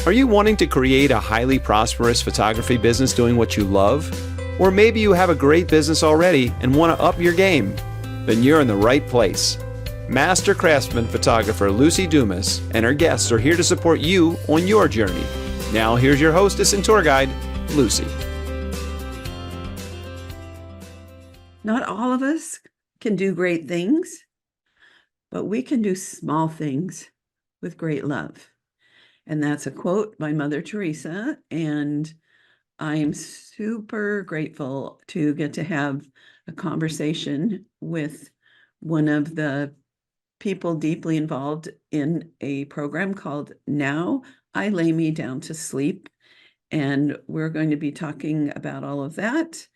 Are you wanting to create a highly prosperous photography business doing what you love? Or maybe you have a great business already and want to up your game? Then you're in the right place. Master craftsman photographer Lucy Dumas and her guests are here to support you on your journey. Now here's your hostess and tour guide, Lucy. Not all of us can do great things, but we can do small things with great love. And that's a quote by Mother Teresa. And I'm super grateful to get to have a conversation with one of the people deeply involved in a program called Now I Lay Me Down to Sleep. And we're going to be talking about all of that.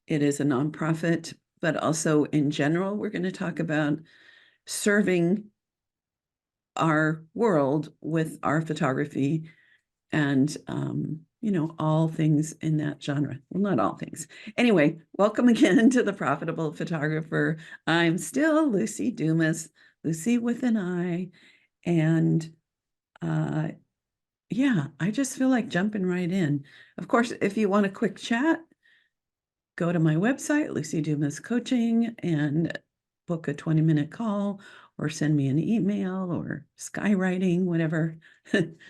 It is a nonprofit, but also in general, we're going to talk about serving our world with our photography and, all things in that genre. Well, not all things. Anyway, welcome again to The Profitable Photographer. I'm still Lucy Dumas, Lucy with an I. And I just feel like jumping right in. Of course, if you want a quick chat, go to my website, Lucy Dumas Coaching, and book a 20-minute call or send me an email or skywriting, whatever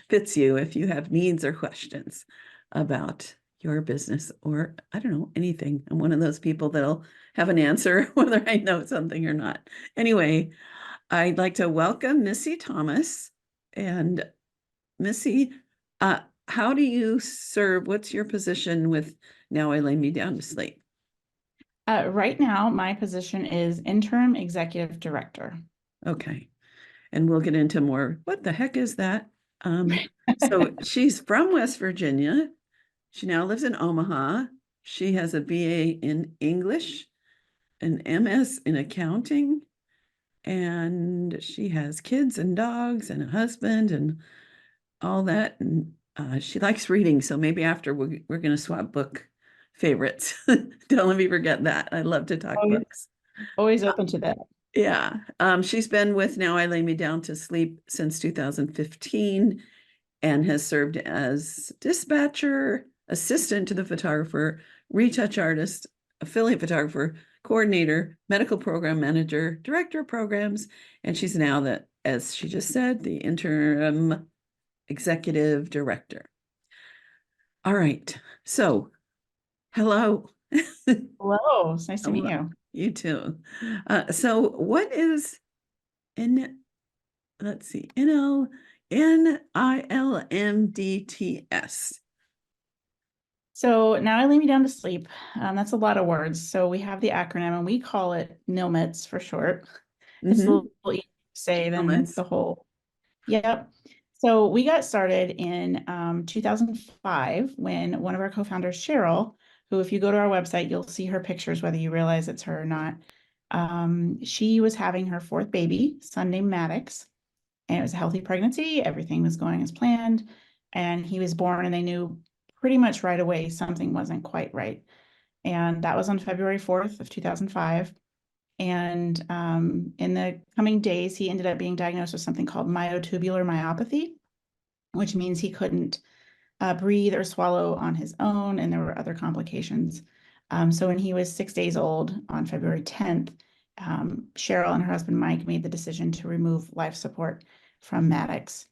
fits you if you have needs or questions about your business or, I don't know, anything. I'm one of those people that'll have an answer whether I know something or not. Anyway, I'd like to welcome Missy Thomas. And Missy, how do you serve? What's your position with Now I Lay Me Down to Sleep? Right now, my position is Interim Executive Director. Okay. And we'll get into more. What the heck is that? So she's from West Virginia. She now lives in Omaha. She has a BA in English, an MS in accounting, and she has kids and dogs and a husband and all that. And she likes reading. So maybe after we're going to swap book favorites. Don't let me forget that. I love to talk books. Always open to that. Yeah. She's been with Now I Lay Me Down to Sleep since 2015 and has served as dispatcher, assistant to the photographer, retouch artist, affiliate photographer, coordinator, medical program manager, director of programs, and she's now as she just said, the interim executive director. All right. So, hello. Hello. It's nice to meet you. You too. So what is NILMDTS? So Now I Lay Me Down to Sleep. That's a lot of words. So we have the acronym and we call it NILMDTS for short. It's a little easier to say than the whole. Yep. So we got started in 2005 when one of our co-founders, Cheryl, who if you go to our website, you'll see her pictures, whether you realize it's her or not. She was having her fourth baby, son named Maddox, and it was a healthy pregnancy. Everything was going as planned, and he was born, and they knew pretty much right away something wasn't quite right. And that was on February 4th of 2005. And in the coming days, he ended up being diagnosed with something called myotubular myopathy, which means he couldn't breathe or swallow on his own, and there were other complications. So when he was 6 days old on February 10th, Cheryl and her husband Mike made the decision to remove life support from Maddox.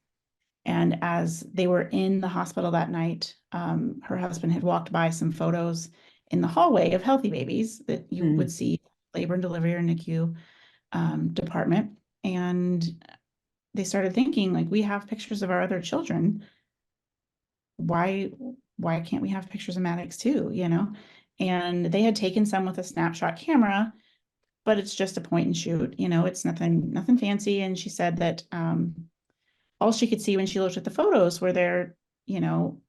And as they were in the hospital that night, her husband had walked by some photos in the hallway of healthy babies that you would see labor and delivery or NICU department. And they started thinking, like, we have pictures of our other children. Why can't we have pictures of Maddox too, And they had taken some with a snapshot camera, but it's just a point and shoot, it's nothing fancy. And she said that all she could see when she looked at the photos were their,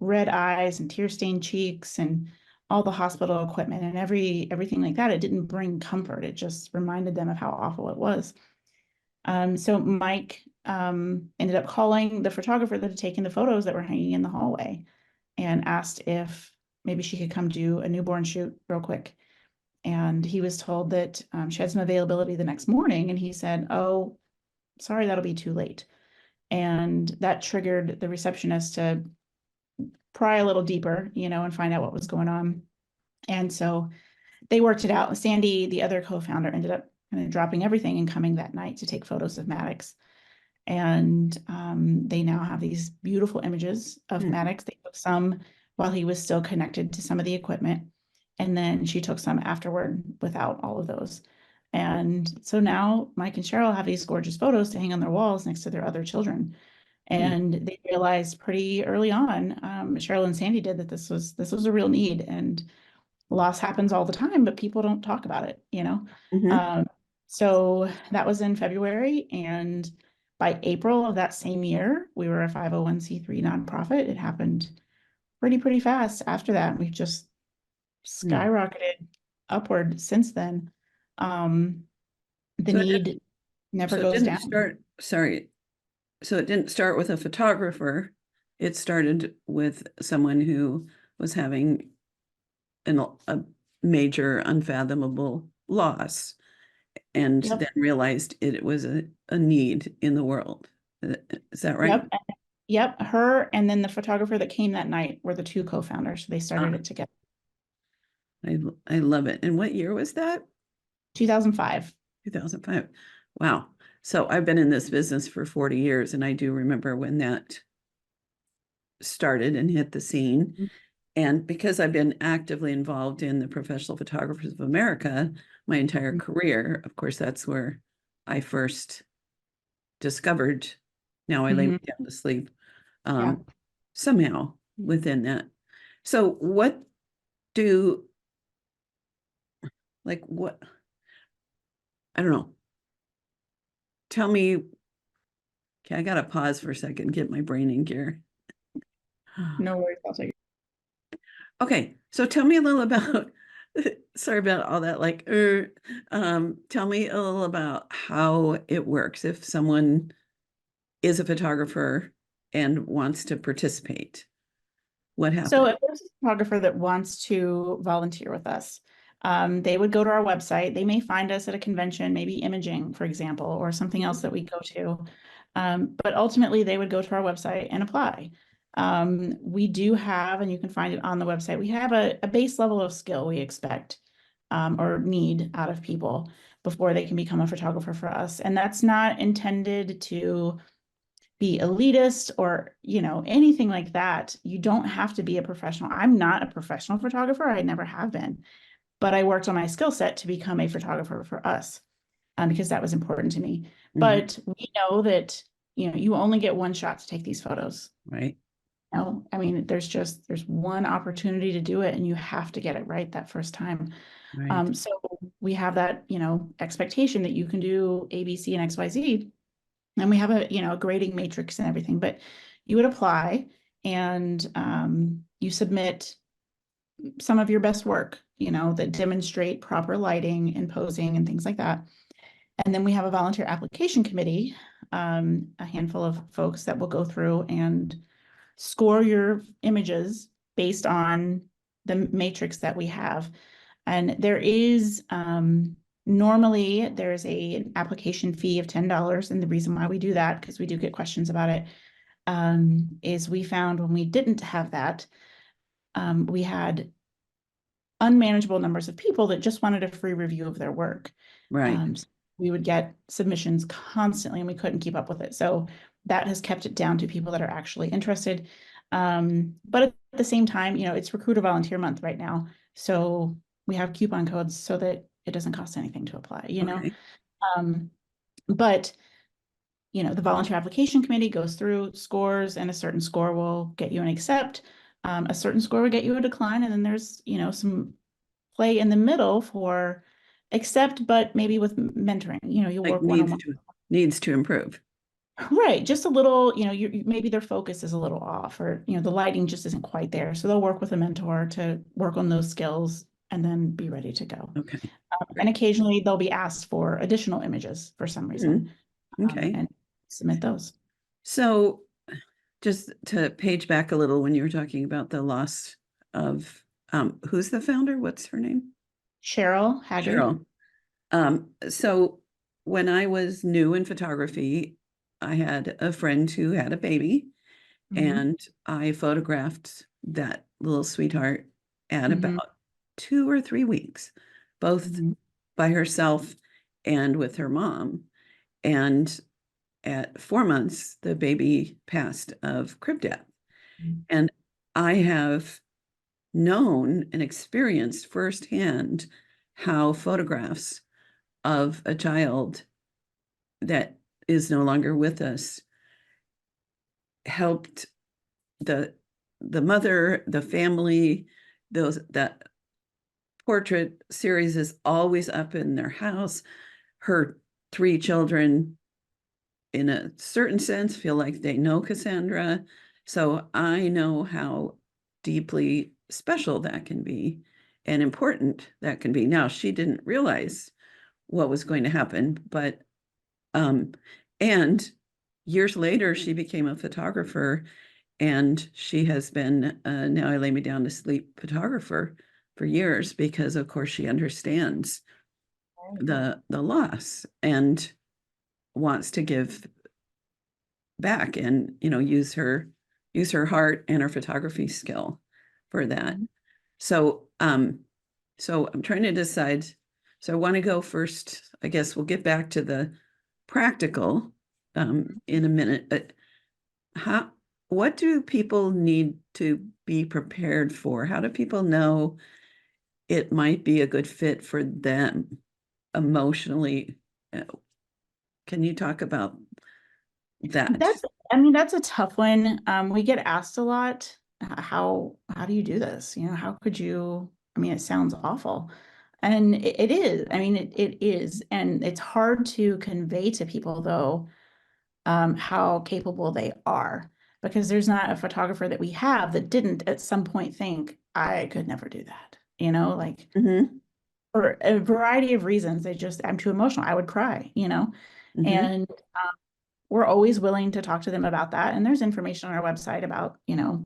red eyes and tear-stained cheeks and all the hospital equipment and everything like that. It didn't bring comfort. It just reminded them of how awful it was. So Mike ended up calling the photographer that had taken the photos that were hanging in the hallway and asked if maybe she could come do a newborn shoot real quick. And he was told that she had some availability the next morning. And he said, "Oh, sorry, that'll be too late." And that triggered the receptionist to pry a little deeper, and find out what was going on. And so they worked it out. Sandy, the other co-founder, ended up kind of dropping everything and coming that night to take photos of Maddox. And they now have these beautiful images of Maddox. They took some while he was still connected to some of the equipment. And then she took some afterward without all of those. And so now Mike and Cheryl have these gorgeous photos to hang on their walls next to their other children. And they realized pretty early on, Cheryl and Sandy did, that this was a real need. And loss happens all the time, but people don't talk about it, so that was in February, and by April of that same year, we were a 501c3 nonprofit. It happened pretty fast after that. We've just skyrocketed upward since then. The need never goes down. So it didn't start with a photographer. It started with someone who was having a major unfathomable loss, and then realized it was a need in the world. Is that right? Yep. Her and then the photographer that came that night were the two co-founders. They started it together. I love it. And what year was that? 2005. 2005. Wow. So I've been in this business for 40 years, and I do remember when that started and hit the scene. And because I've been actively involved in the Professional Photographers of America my entire career, of course, that's where I first discovered. Now I lay me down to sleep somehow within that. So what I don't know. Tell me, okay, I got to pause for a second, get my brain in gear. No worries, I'll take it. Okay, so tell me a little about, sorry about all that, tell me a little about how it works if someone is a photographer and wants to participate. What happens? So if there's a photographer that wants to volunteer with us, they would go to our website. They may find us at a convention, maybe imaging, for example, or something else that we go to. But ultimately, they would go to our website and apply. We do have, and you can find it on the website, we have a base level of skill we expect or need out of people before they can become a photographer for us. And that's not intended to be elitist or, anything like that. You don't have to be a professional. I'm not a professional photographer. I never have been, but I worked on my skill set to become a photographer for us because that was important to me. But we know that, you only get one shot to take these photos. Right. No, I mean, there's one opportunity to do it, and you have to get it right that first time. Right. So we have that, expectation that you can do A, B, C, and X, Y, Z. And we have a grading matrix and everything, but you would apply and you submit some of your best work, that demonstrate proper lighting and posing and things like that. And then we have a volunteer application committee, a handful of folks that will go through and score your images based on the matrix that we have. And there is normally there's an application fee of $10. And the reason why we do that, because we do get questions about it, is we found when we didn't have that, we had unmanageable numbers of people that just wanted a free review of their work. Right. So we would get submissions constantly and we couldn't keep up with it. So that has kept it down to people that are actually interested. But at the same time, it's Recruit a Volunteer Month right now. So we have coupon codes so that it doesn't cost anything to apply, Okay. But the volunteer application committee goes through scores, and a certain score will get you an accept. A certain score will get you a decline, and then there's some play in the middle for accept, but maybe with mentoring. You'll work one-on-one. Needs to improve. Right, just a little. Maybe their focus is a little off, or the lighting just isn't quite there. So they'll work with a mentor to work on those skills, and then be ready to go. Okay. And occasionally they'll be asked for additional images for some reason. Okay. And submit those. So just to page back a little, when you were talking about the loss of, who's the founder? What's her name? Cheryl Haggard. Cheryl. So when I was new in photography, I had a friend who had a baby, and I photographed that little sweetheart at about 2 or 3 weeks, both by herself and with her mom. And at 4 months, the baby passed of crib death. And I have known and experienced firsthand how photographs of a child that is no longer with us helped the mother, the family. That portrait series is always up in their house. Her 3 children, in a certain sense, feel like they know Cassandra. So I know how deeply special that can be and important that can be. Now, she didn't realize what was going to happen, but and years later, she became a photographer, and she has been Now I Lay Me Down to Sleep photographer for years, because of course she understands the loss and wants to give back and, use her heart and her photography skill for that. So so I'm trying to decide. So I want to go first. I guess we'll get back to the practical in a minute, but what do people need to be prepared for? How do people know it might be a good fit for them emotionally? Can you talk about that? That's a tough one. We get asked a lot, how do you do this? How could you, it sounds awful. And it is, it is. And it's hard to convey to people though, how capable they are, because there's not a photographer that we have that didn't at some point think, I could never do that, like for a variety of reasons. I'm too emotional. I would cry, and we're always willing to talk to them about that. And there's information on our website about,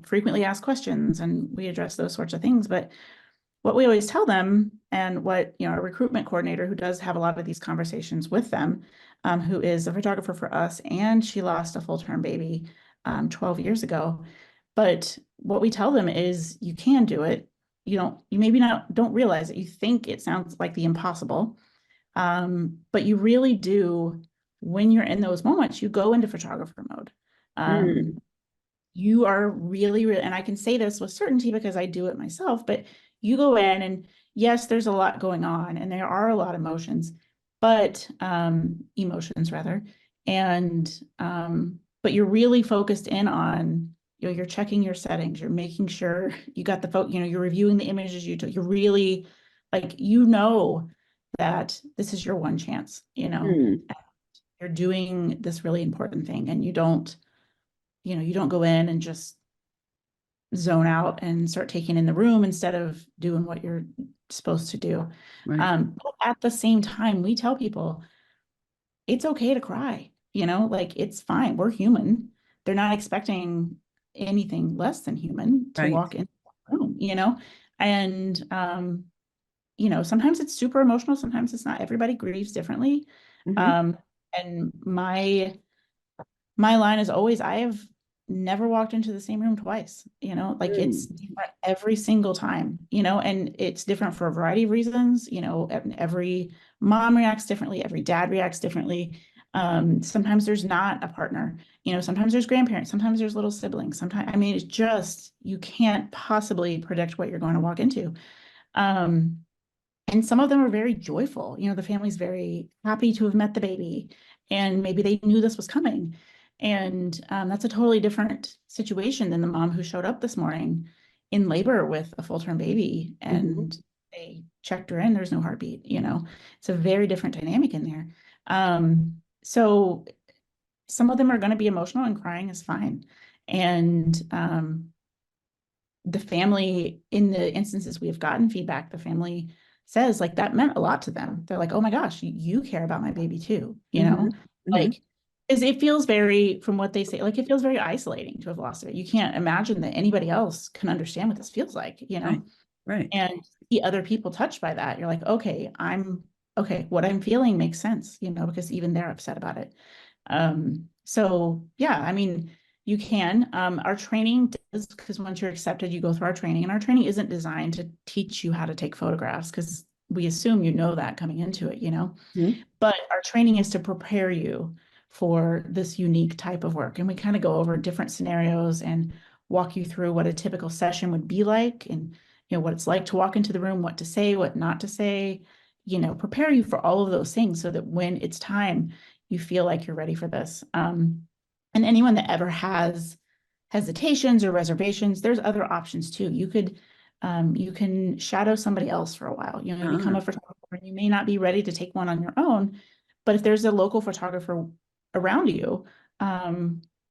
frequently asked questions, and we address those sorts of things. But what we always tell them, and what, a recruitment coordinator who does have a lot of these conversations with them, who is a photographer for us, and she lost a full-term baby 12 years ago. But what we tell them is, you can do it. You maybe don't realize it. You think it sounds like the impossible, but you really do. When you're in those moments, you go into photographer mode. You are really, and I can say this with certainty because I do it myself, but you go in, and yes, there's a lot going on, and there are a lot of emotions, but emotions rather. And but you're really focused in on, you're checking your settings, you're making sure you got the you're reviewing the images you took. You're really like, that this is your one chance, you're doing this really important thing, and you don't go in and just zone out and start taking in the room instead of doing what you're supposed to do. Right. But at the same time, we tell people it's okay to cry, like, it's fine. We're human. They're not expecting anything less than human to walk into the room, and sometimes it's super emotional, sometimes it's not. Everybody grieves differently. And my line is always, I have never walked into the same room twice, it's different every single time, and it's different for a variety of reasons. Every mom reacts differently, every dad reacts differently. Sometimes there's not a partner, sometimes there's grandparents, sometimes there's little siblings, sometimes, it's just, you can't possibly predict what you're going to walk into. And some of them are very joyful. The family's very happy to have met the baby, and maybe they knew this was coming. And that's a totally different situation than the mom who showed up this morning in labor with a full-term baby, and they checked her in, there's no heartbeat. It's a very different dynamic in there. So some of them are going to be emotional, and crying is fine. And the family, in the instances we have gotten feedback, the family says, like, that meant a lot to them. They're like, oh my gosh, you care about my baby too, like, is it feels very, from what they say, like, it feels very isolating to have lost it. You can't imagine that anybody else can understand what this feels like, Right. And see other people touched by that. You're like, okay, what I'm feeling makes sense, because even they're upset about it. So yeah, You can. Our training does, because once you're accepted, you go through our training, and our training isn't designed to teach you how to take photographs, because we assume you know that coming into it, Mhm. But our training is to prepare you for this unique type of work. And we kind of go over different scenarios and walk you through what a typical session would be like, and what it's like to walk into the room, what to say, what not to say, prepare you for all of those things so that when it's time, you feel like you're ready for this. And anyone that ever has hesitations or reservations, there's other options too. You can shadow somebody else for a while, become a photographer. You may not be ready to take one on your own, but if there's a local photographer around you,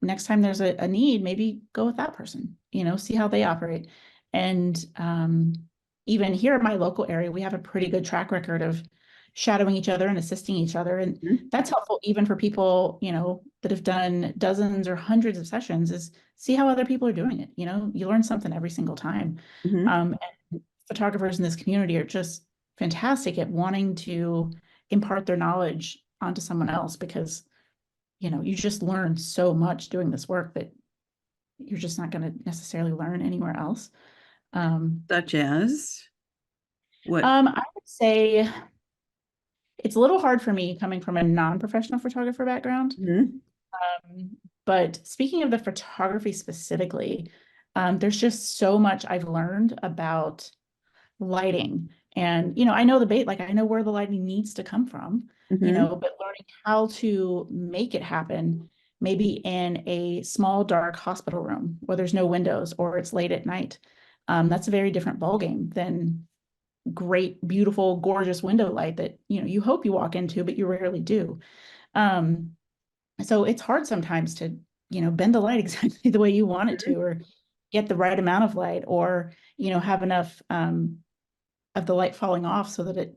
next time there's a need, maybe go with that person, see how they operate. And even here in my local area, we have a pretty good track record of shadowing each other and assisting each other. And Mhm. that's helpful even for people, that have done dozens or hundreds of sessions, is see how other people are doing it. You learn something every single time. Mhm. And photographers in this community are just fantastic at wanting to impart their knowledge onto someone else, because, you just learn so much doing this work that you're just not going to necessarily learn anywhere else. Such as what? I would say it's a little hard for me coming from a non-professional photographer background. Mhm. But speaking of the photography specifically, there's just so much I've learned about lighting. And, I know I know where the lighting needs to come from, Mhm. but learning how to make it happen, maybe in a small, dark hospital room where there's no windows or it's late at night. That's a very different ballgame than great, beautiful, gorgeous window light that, you hope you walk into, but you rarely do. Um, so it's hard sometimes to, bend the light exactly the way you want it to, or get the right amount of light, or, have enough of the light falling off so that it,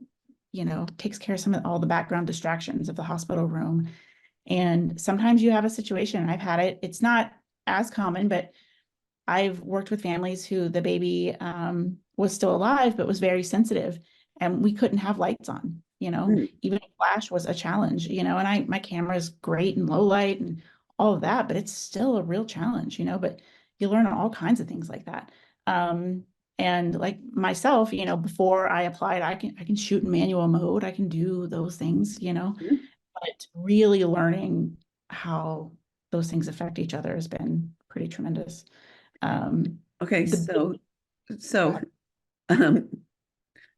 takes care of all the background distractions of the hospital room. And sometimes you have a situation, I've had it, it's not as common, but I've worked with families who the baby was still alive, but was very sensitive, and we couldn't have lights on, Mhm. even flash was a challenge, and my camera is great and low light and all of that, but it's still a real challenge, but you learn all kinds of things like that. And like myself, before I applied, I can shoot in manual mode, I can do those things, Mhm. but really learning how those things affect each other has been pretty tremendous. Okay, The so um,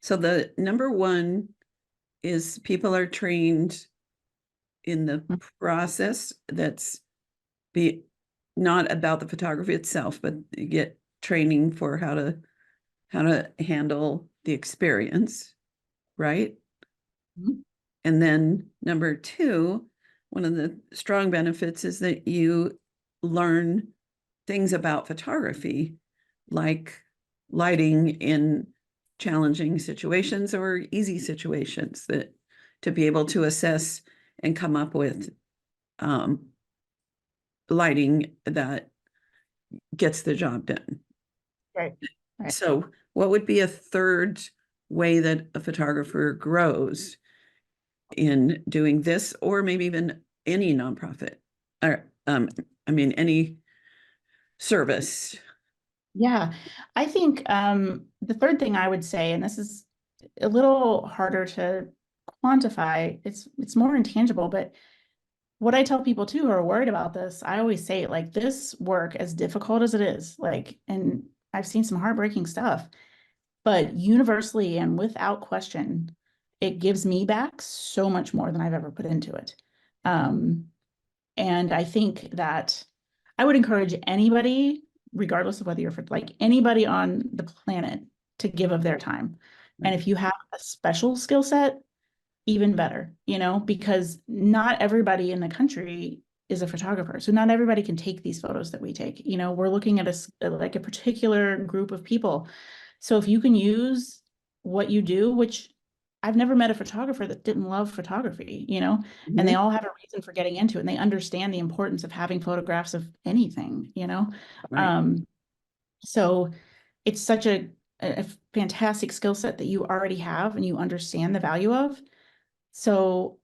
so the number one is people are trained in the process that's be not about the photography itself, but you get training for how to handle the experience, right? Mhm. And then number two, one of the strong benefits is that you learn things about photography, like lighting in challenging situations or easy situations, that to be able to assess and come up with um, lighting that gets the job done. Right. Right. So, what would be a third way that a photographer grows in doing this, or maybe even any nonprofit, or I mean, any service? Yeah. I think the third thing I would say, and this is a little harder to quantify, it's more intangible, but what I tell people too who are worried about this, I always say, like, this work, as difficult as it is, like, and I've seen some heartbreaking stuff, but universally and without question, it gives me back so much more than I've ever put into it. Um, And I think that I would encourage anybody, regardless of whether you're like anybody on the planet, to give of their time. And if you have a special skill set, even better, because not everybody in the country is a photographer. So not everybody can take these photos that we take. We're looking at like a particular group of people. So if you can use what you do, which I've never met a photographer that didn't love photography, and they Mhm. all have a reason for getting into it, and they understand the importance of having photographs of anything. Right. Um, so it's such a fantastic skill set that you already have and you understand the value of. So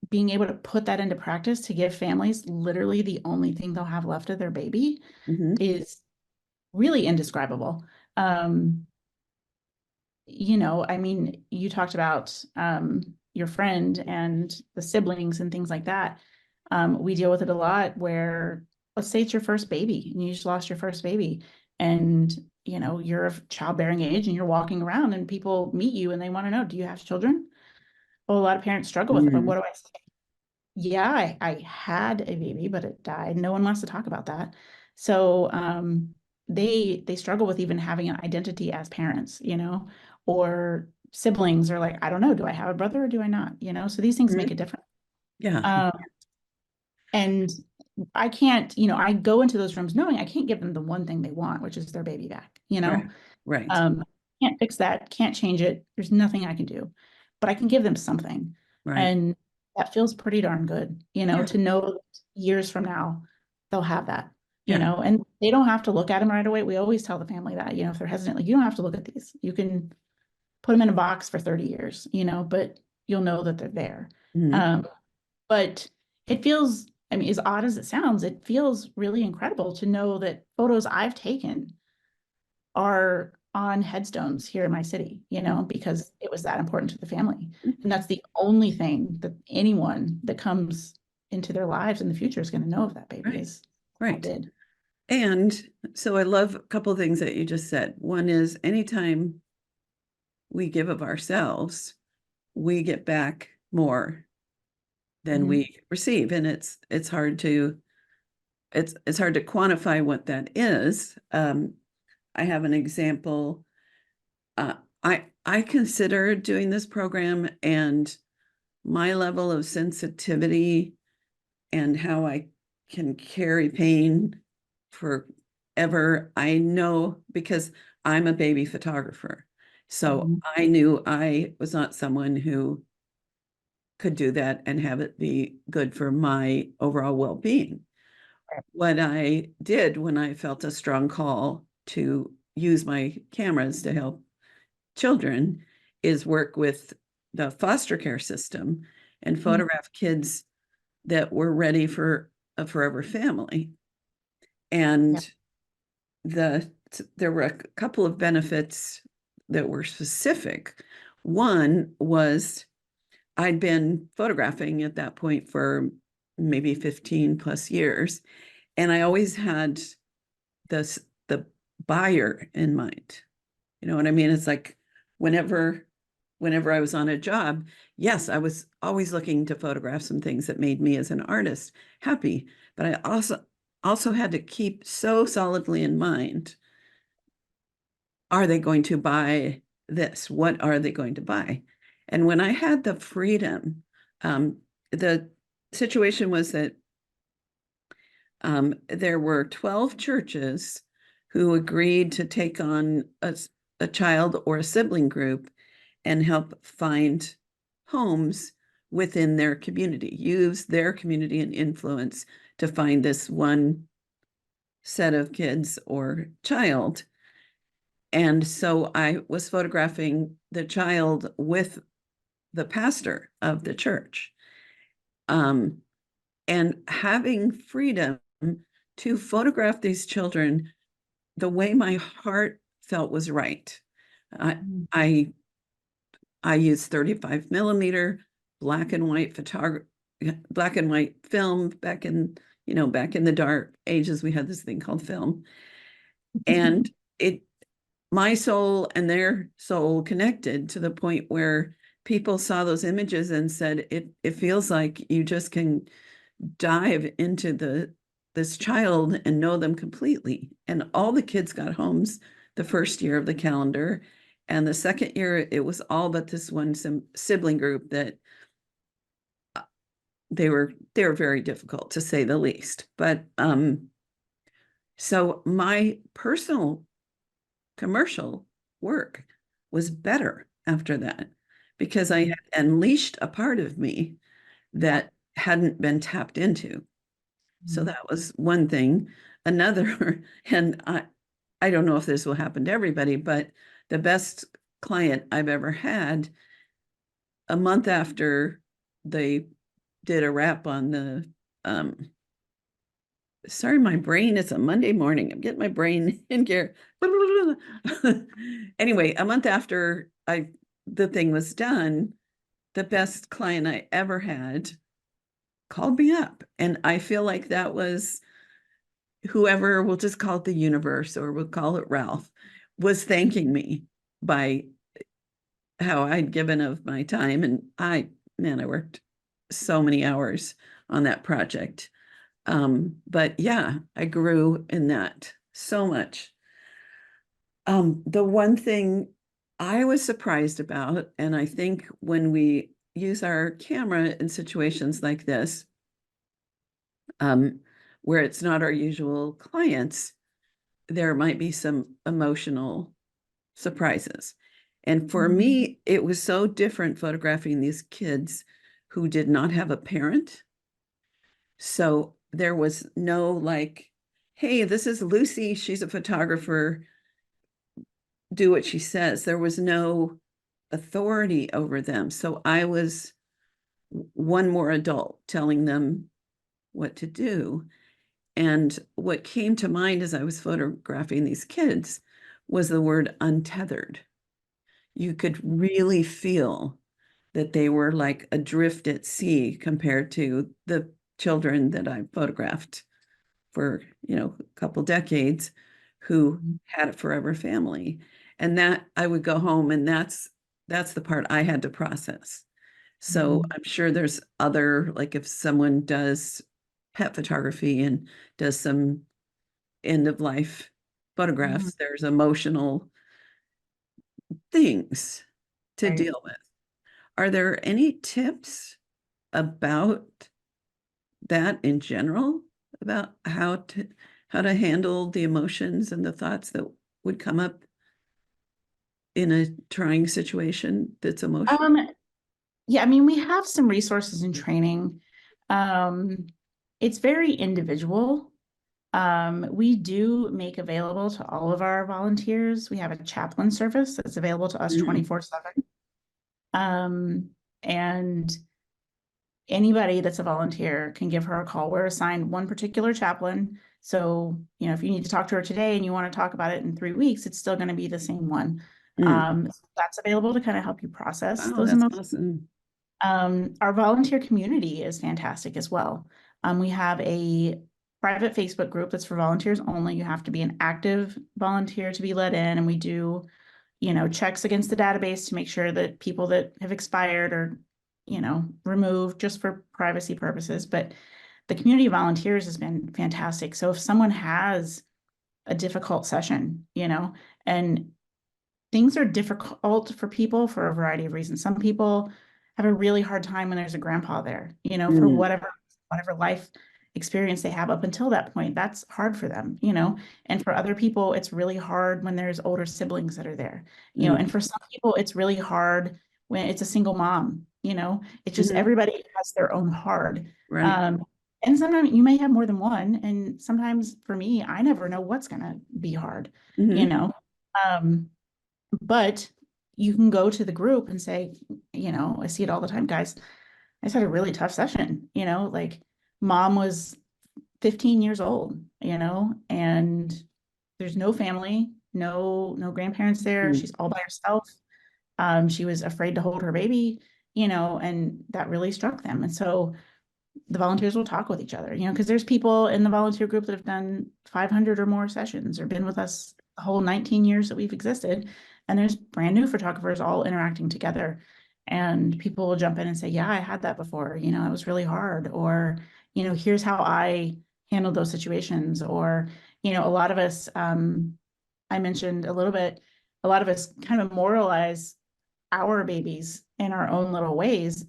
being able to put that into practice to give families literally the only thing they'll have left of their baby is really indescribable. You know, I mean, you talked about your friend and the siblings and things like that. We deal with it a lot where, let's say it's your first baby and you just lost your first baby, and you know, you're of childbearing age and you're walking around and people meet you and they want to know, do you have children? Well, a lot of parents struggle with it, but what do I say? Yeah, I had a baby, but it died. No one wants to talk about that. So they struggle with even having an identity as parents, you know, or siblings are like, I don't know, do I have a brother or do I not? You know, so these things make a difference. Yeah. And I can't, you know, I go into those rooms knowing I can't give them the one thing they want, which is their baby back, you know. Right. Can't fix that, can't change it. There's nothing I can do, but I can give them something. Right. And that feels pretty darn good, you know, to know that years from now they'll have that, you know, and they don't have to look at them right away. We always tell the family that, you know, if they're hesitant, like, you don't have to look at these. You can put them in a box for 30 years, you know, but you'll know that they're there. But it feels, I mean, as odd as it sounds, it feels really incredible to know that photos I've taken are on headstones here in my city, you know, because it was that important to the family. And that's the only thing that anyone that comes into their lives in the future is going to know if that baby is did. And so I love a couple of things that you just said. One is anytime we give of ourselves, we get back more than we receive. And it's hard to quantify what that is. I have an example. I consider doing this program, and my level of sensitivity and how I can carry pain forever. I know because I'm a baby photographer. So I knew I was not someone who could do that and have it be good for my overall well-being. What I did when I felt a strong call to use my cameras to help children is work with the foster care system and photograph kids that were ready for a forever family. And there were a couple of benefits that were specific. One was I'd been photographing at that point for maybe 15 plus years. And I always had the buyer in mind. You know what I mean? It's like whenever I was on a job, yes, I was always looking to photograph some things that made me as an artist happy. But I also had to keep so solidly in mind, are they going to buy this? What are they going to buy? And when I had the freedom, the situation was that there were 12 churches who agreed to take on a child or a sibling group and help find homes within their community, use their community and influence to find this one set of kids or child. And so I was photographing the child with the pastor of the church. And having freedom to photograph these children the way my heart felt was right. I used 35 millimeter black and white film back in the dark ages. We had this thing called film, and my soul and their soul connected to the point where people saw those images and said, it feels like you just can dive into this child and know them completely. And all the kids got homes the first year of the calendar. And the second year, it was all but this one sibling group that they were very difficult, to say the least. But so my personal commercial work was better after that, because I had unleashed a part of me that hadn't been tapped into. So that was one thing. Another, and I don't know if this will happen to everybody, but the best client I've ever had, a month after the did a wrap on the, sorry, my brain, it's a Monday morning. I'm getting my brain in gear. Anyway, a month after the thing was done, the best client I ever had called me up. And I feel like that was whoever, we'll just call it the universe, or we'll call it Ralph, was thanking me by how I'd given of my time. And I worked so many hours on that project. But yeah, I grew in that so much. The one thing I was surprised about, and I think when we use our camera in situations like this, where it's not our usual clients, there might be some emotional surprises. And for me, it was so different photographing these kids who did not have a parent. So there was no like, hey, this is Lucy, she's a photographer, do what she says. There was no authority over them. So I was one more adult telling them what to do. And what came to mind as I was photographing these kids was the word untethered. You could really feel that they were like adrift at sea compared to the children that I photographed for, a couple decades who had a forever family. And that I would go home, and that's the part I had to process. So I'm sure there's other, like if someone does pet photography and does some end of life photographs, there's emotional things to deal with. Are there any tips about that in general, about how to handle the emotions and the thoughts that would come up in a trying situation that's emotional? Yeah, I mean, we have some resources and training. It's very individual. We do make available to all of our volunteers. We have a chaplain service that's available to us 24/7. And anybody that's a volunteer can give her a call. We're assigned one particular chaplain. So, if you need to talk to her today and you want to talk about it in 3 weeks, it's still going to be the same one. So that's available to kind of help you process Wow, those that's emotions. awesome. Our volunteer community is fantastic as well. We have a private Facebook group that's for volunteers only. You have to be an active volunteer to be let in, and we do, checks against the database to make sure that people that have expired are, removed just for privacy purposes. But the community of volunteers has been fantastic. So if someone has a difficult session, and things are difficult for people for a variety of reasons. Some people have a really hard time when there's a grandpa there, for whatever life experience they have up until that point. That's hard for them, and for other people, it's really hard when there's older siblings that are there, and for some people, it's really hard when it's a single mom, it's just everybody has their own hard. Right. And sometimes you may have more than one. And sometimes for me, I never know what's going to be hard, but you can go to the group and say, I see it all the time, guys. I just had a really tough session, like mom was 15 years old, and there's no family, no grandparents there. She's all by herself. She was afraid to hold her baby, and that really struck them. And so the volunteers will talk with each other, because there's people in the volunteer group that have done 500 or more sessions or been with us the whole 19 years that we've existed. And there's brand new photographers all interacting together. And people will jump in and say, yeah, I had that before, it was really hard. Or, here's how I handled those situations. Or, a lot of us, I mentioned a little bit, a lot of us kind of memorialize our babies in our own little ways.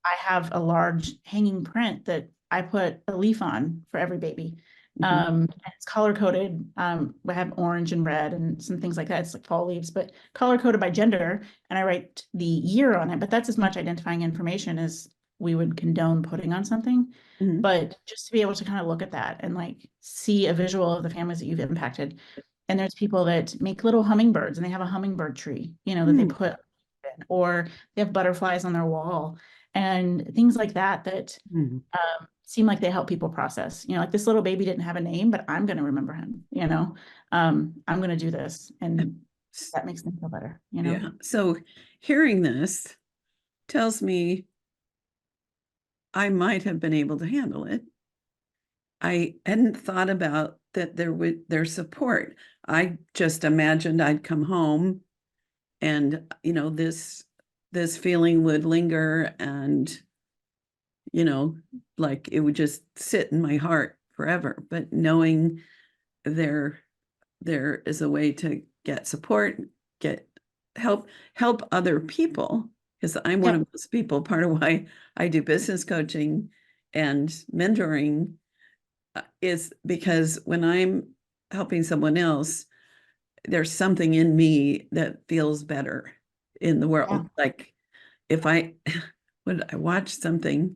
I have a large hanging print that I put a leaf on for every baby. It's color coded. We have orange and red and some things like that. It's like fall leaves, but color coded by gender. And I write the year on it, but that's as much identifying information as we would condone putting on something. But just to be able to kind of look at that and like see a visual of the families that you've impacted. And there's people that make little hummingbirds and they have a hummingbird tree, that they put in, or they have butterflies on their wall. and things like that Mhm. seem like they help people process. Like this little baby didn't have a name, but I'm going to remember him. I'm going to do this, and that makes them feel better. Yeah. So hearing this tells me I might have been able to handle it. I hadn't thought about that there's support. I just imagined I'd come home and, this feeling would linger and, like it would just sit in my heart forever. But knowing there is a way to get support, get help other people, because I'm one of those people. Part of why I do business coaching and mentoring is because when I'm helping someone else, there's something in me that feels better in the world. Yeah. Like if I when I watched something,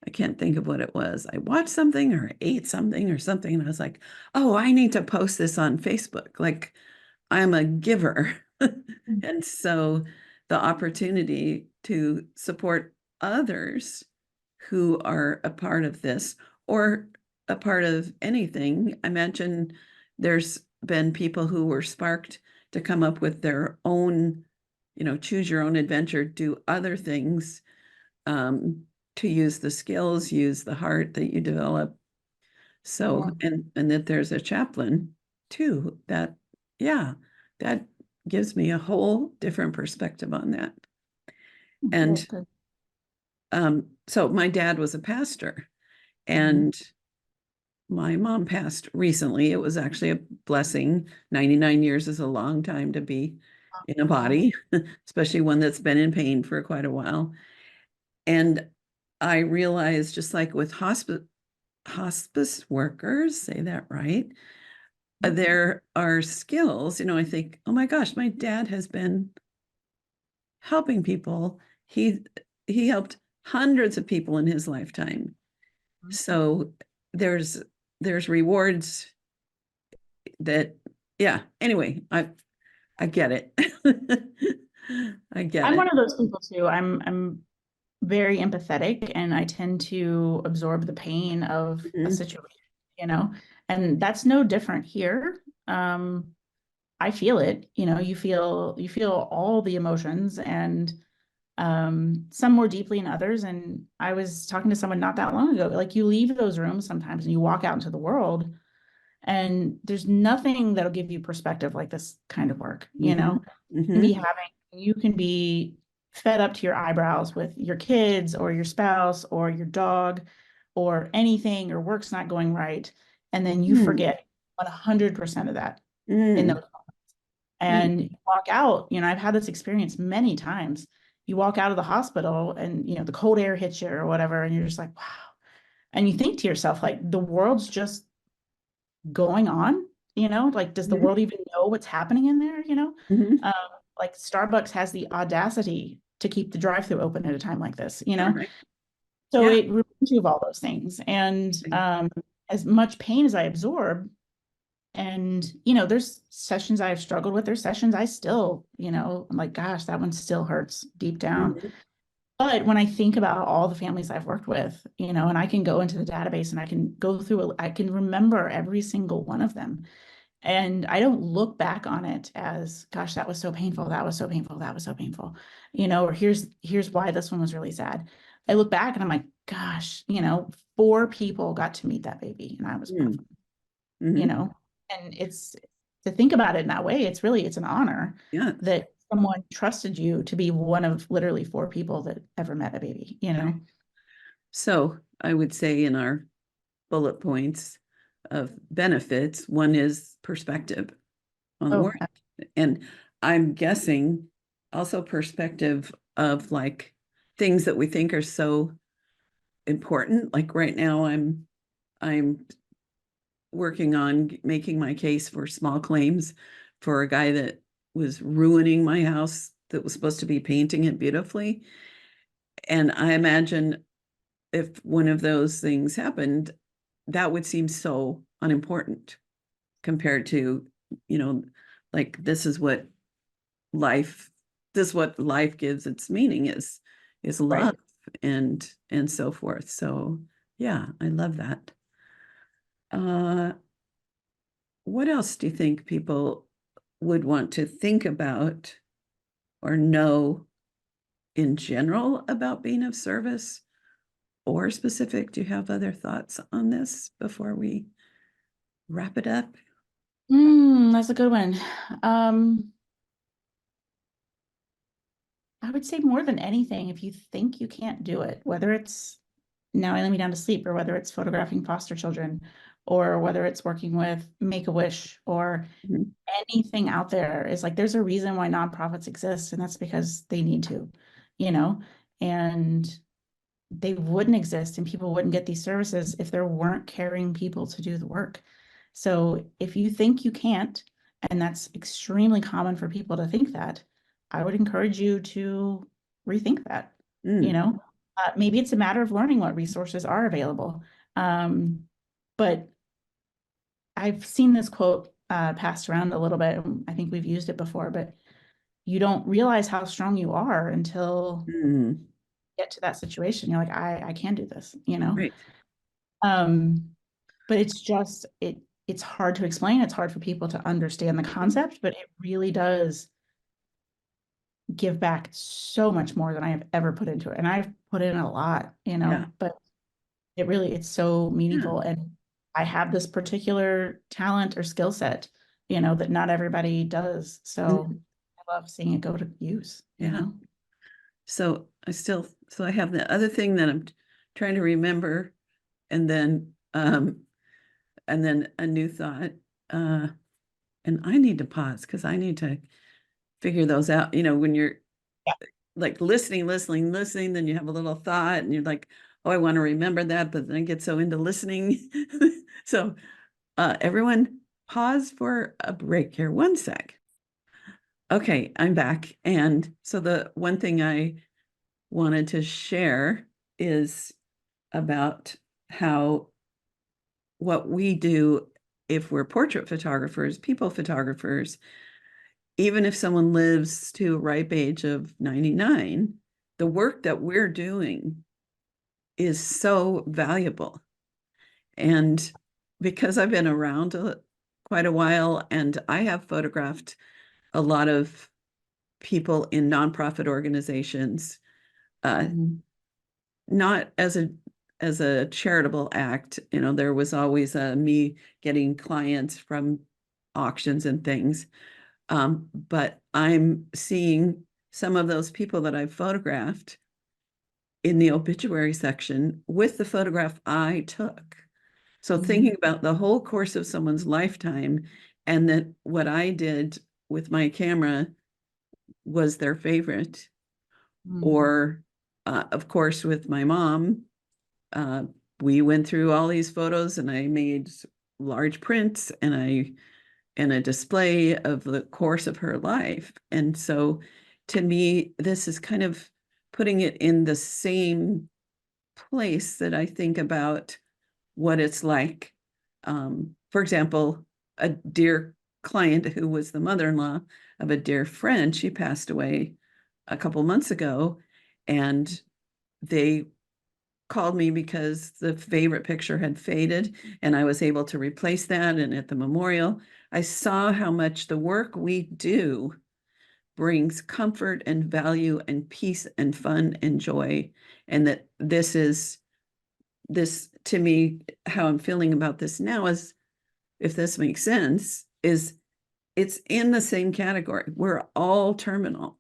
I can't think of what it was. I watched something or ate something or something, and I was like, oh, I need to post this on Facebook. Like I'm a giver. And so the opportunity to support others who are a part of this or a part of anything. I mentioned there's been people who were sparked to come up with their own, choose your own adventure, do other things, to use the skills, use the heart that you develop. So, and that there's a chaplain too, that gives me a whole different perspective on that. And so my dad was a pastor, and my mom passed recently. It was actually a blessing. 99 years is a long time to be in a body, especially one that's been in pain for quite a while. And I realized, just like with hospice workers, say that right, there are skills, I think, oh my gosh, my dad has been helping people. He helped hundreds of people in his lifetime. So there's rewards that, anyway, I get it. I get I'm it. one of those people too. I'm very empathetic, and I tend to absorb the pain of a situation, and that's no different here. I feel it, you feel all the emotions, and some more deeply than others. And I was talking to someone not that long ago, like you leave those rooms sometimes and you walk out into the world, and there's nothing that'll give you perspective like this kind of work. You can be fed up to your eyebrows with your kids or your spouse or your dog or anything, or work's not going right, and then you forget 100% of that in those moments. And you walk out, I've had this experience many times. You walk out of the hospital and, the cold air hits you or whatever, and you're just like, wow. And you think to yourself, like, the world's just going on, like, does the world even know what's happening in there, like Starbucks has the audacity to keep the drive-through open at a time like this, Right. So it reminds you of all those things. And as much pain as I absorb, and, there's sessions I've struggled with, there's sessions I still, I'm like, gosh, that one still hurts deep down. But when I think about all the families I've worked with, and I can go into the database and I can go through, I can remember every single one of them. And I don't look back on it as, gosh, that was so painful. That was so painful. That was so painful, or here's why this one was really sad. I look back and I'm like, gosh, 4 people got to meet that baby, and I was one of them, and it's, to think about it in that way, it's an honor that someone trusted you to be one of literally 4 people that ever met a baby, So I would say in our bullet points of benefits, one is perspective on the world. And I'm guessing also perspective of like things that we think are so important. Like right now I'm working on making my case for small claims for a guy that was ruining my house, that was supposed to be painting it beautifully. And I imagine if one of those things happened, that would seem so unimportant compared to, like this is what life gives its meaning is love. Right. and so forth. So yeah, I love that. What else do you think people would want to think about or know in general about being of service or specific? Do you have other thoughts on this before we wrap it up? That's a good one. I would say more than anything, if you think you can't do it, whether it's now I lay me down to sleep, or whether it's photographing foster children, or whether it's working with Make-A-Wish, or Mhm. anything out there, is like there's a reason why nonprofits exist, and that's because they need to, and they wouldn't exist and people wouldn't get these services if there weren't caring people to do the work. So if you think you can't, and that's extremely common for people to think that, I would encourage you to rethink that. Maybe it's a matter of learning what resources are available. But I've seen this quote passed around a little bit, and I think we've used it before, but you don't realize how strong you are until Mm. get to that situation. You're like, I can do this, Right. But it's just it's hard to explain. It's hard for people to understand the concept, but it really does give back so much more than I have ever put into it. And I've put in a lot, Yeah. but it's so meaningful. And I have this particular talent or skill set, that not everybody does. So I love seeing it go to use, So I have the other thing that I'm trying to remember, and then a new thought. And I need to pause because I need to figure those out. When you're like listening, then you have a little thought and you're like, oh, I want to remember that, but then I get so into listening. So everyone pause for a break here. 1 sec. Okay, I'm back. And so the one thing I wanted to share is about how what we do if we're portrait photographers, people photographers, even if someone lives to a ripe age of 99, the work that we're doing is so valuable. And because I've been around quite a while, and I have photographed a lot of people in nonprofit organizations, not as a charitable act. There was always me getting clients from auctions and things. But I'm seeing some of those people that I've photographed in the obituary section with the photograph I took. So thinking about the whole course of someone's lifetime, and that what I did with my camera was their favorite. Or, of course, with my mom, we went through all these photos and I made large prints and a display of the course of her life. And so to me, this is kind of putting it in the same place that I think about what it's like. For example, a dear client who was the mother-in-law of a dear friend, she passed away a couple months ago, and they called me because the favorite picture had faded and I was able to replace that. And at the memorial, I saw how much the work we do brings comfort and value and peace and fun and joy. And that this to me, how I'm feeling about this now is, if this makes sense, is it's in the same category. We're all terminal.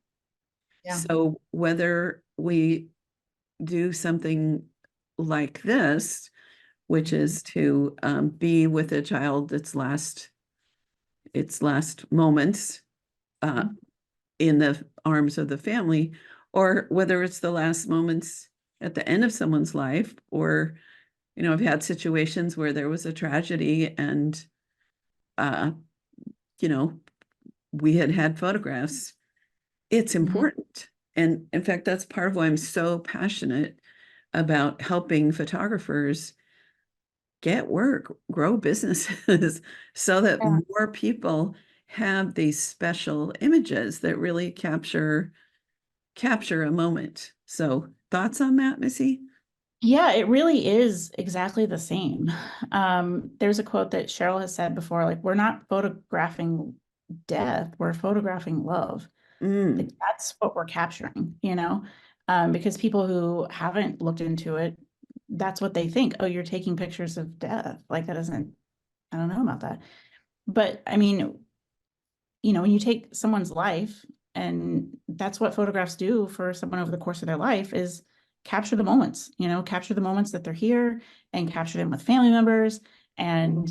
Yeah. So whether we do something like this, which is to be with a child that's its last moments in the arms of the family, or whether it's the last moments at the end of someone's life, or I've had situations where there was a tragedy and we had photographs. It's important. And in fact, that's part of why I'm so passionate about helping photographers get work, grow businesses, so that more people have these special images that really capture a moment. So thoughts on that, Missy? Yeah, it really is exactly the same. There's a quote that Cheryl has said before, like, we're not photographing death, we're photographing love. Like, that's what we're capturing, because people who haven't looked into it, that's what they think. Oh, you're taking pictures of death. Like, that isn't, I don't know about that. But I mean, when you take someone's life, and that's what photographs do for someone over the course of their life, is capture the moments, capture the moments that they're here, and capture them with family members, and,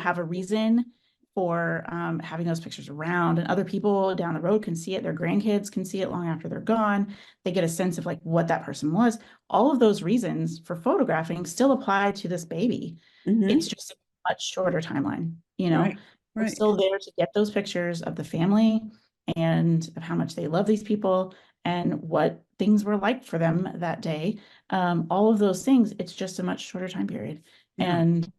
have a reason for having those pictures around, and other people down the road can see it. Their grandkids can see it long after they're gone. They get a sense of like what that person was. All of those reasons for photographing still apply to this baby. It's just a much shorter timeline, Right. We're still there to get those pictures of the family and of how much they love these people and what things were like for them that day. All of those things, it's just a much shorter time period. Yeah. And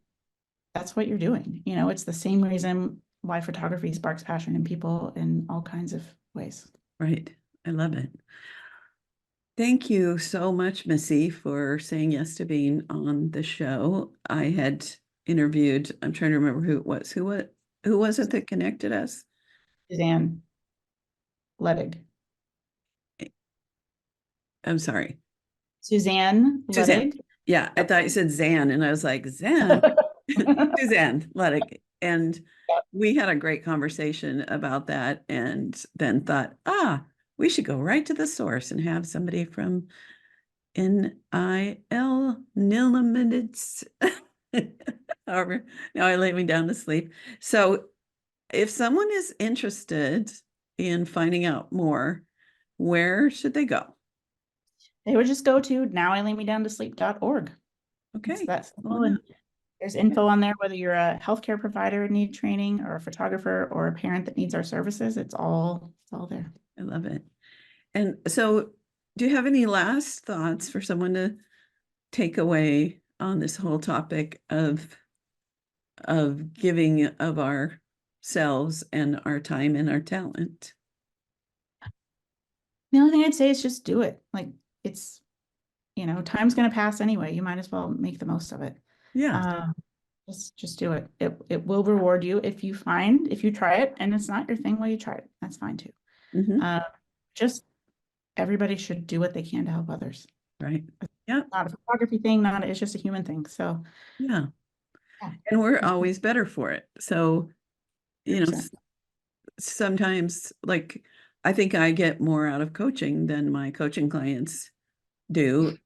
that's what you're doing. It's the same reason why photography sparks passion in people in all kinds of ways. Right. I love it. Thank you so much, Missy, for saying yes to being on the show. I had interviewed, I'm trying to remember who it was. Who was it that connected us? Suzanne Ledig. I'm sorry. Suzanne Ledig. Yeah, I thought you said Zan, and I was like, Zan? Suzanne Ledig. And we had a great conversation about that, and then thought, we should go right to the source and have somebody from NILMDTS. However, now I lay me down to sleep. So if someone is interested in finding out more, where should they go? They would just go to nowilaymedown-to-sleep.org. Okay. That's simple. And there's info on there, whether you're a healthcare provider and need training, or a photographer, or a parent that needs our services. It's all there. I love it. And so do you have any last thoughts for someone to take away on this whole topic of giving of ourselves and our time and our talent? The only thing I'd say is just do it. Like, it's, time's going to pass anyway. You might as well make the most of it. Yeah. Just do it. It will reward you if you try it and it's not your thing. Well, you try it. That's fine too. Just everybody should do what they can to help others. Right. Yeah. Not a photography thing. It's just a human thing. So yeah. And we're always better for it. So, 100%. Sometimes, like, I think I get more out of coaching than my coaching clients do.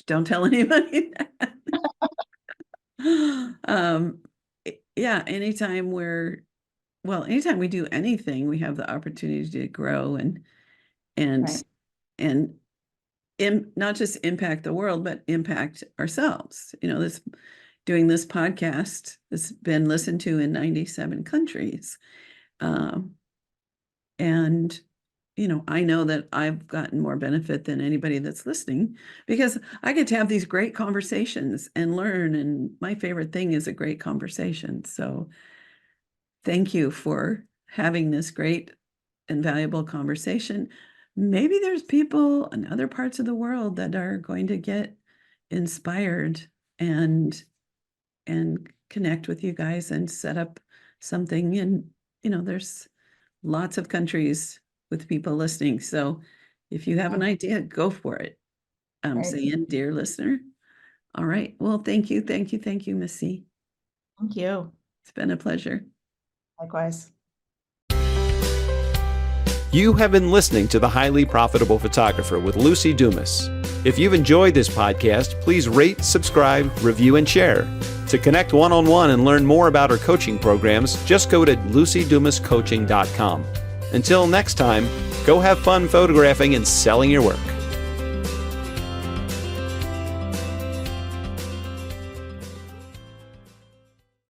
Don't tell anybody that. Yeah, anytime we do anything, we have the opportunity to grow and not just impact the world, but impact ourselves. Doing this podcast has been listened to in 97 countries. And I know that I've gotten more benefit than anybody that's listening, because I get to have these great conversations and learn. And my favorite thing is a great conversation. So thank you for having this great and valuable conversation. Maybe there's people in other parts of the world that are going to get inspired and connect with you guys and set up something. And, there's lots of countries with people listening. So if you have an idea, go for it. I'm saying, dear listener. All right. Well, thank you. Thank you. Thank you, Missy. Thank you. It's been a pleasure. Likewise. You have been listening to The Highly Profitable Photographer with Lucy Dumas. If you've enjoyed this podcast, please rate, subscribe, review, and share. To connect one-on-one and learn more about our coaching programs, just go to lucydumascoaching.com. Until next time, go have fun photographing and selling your work.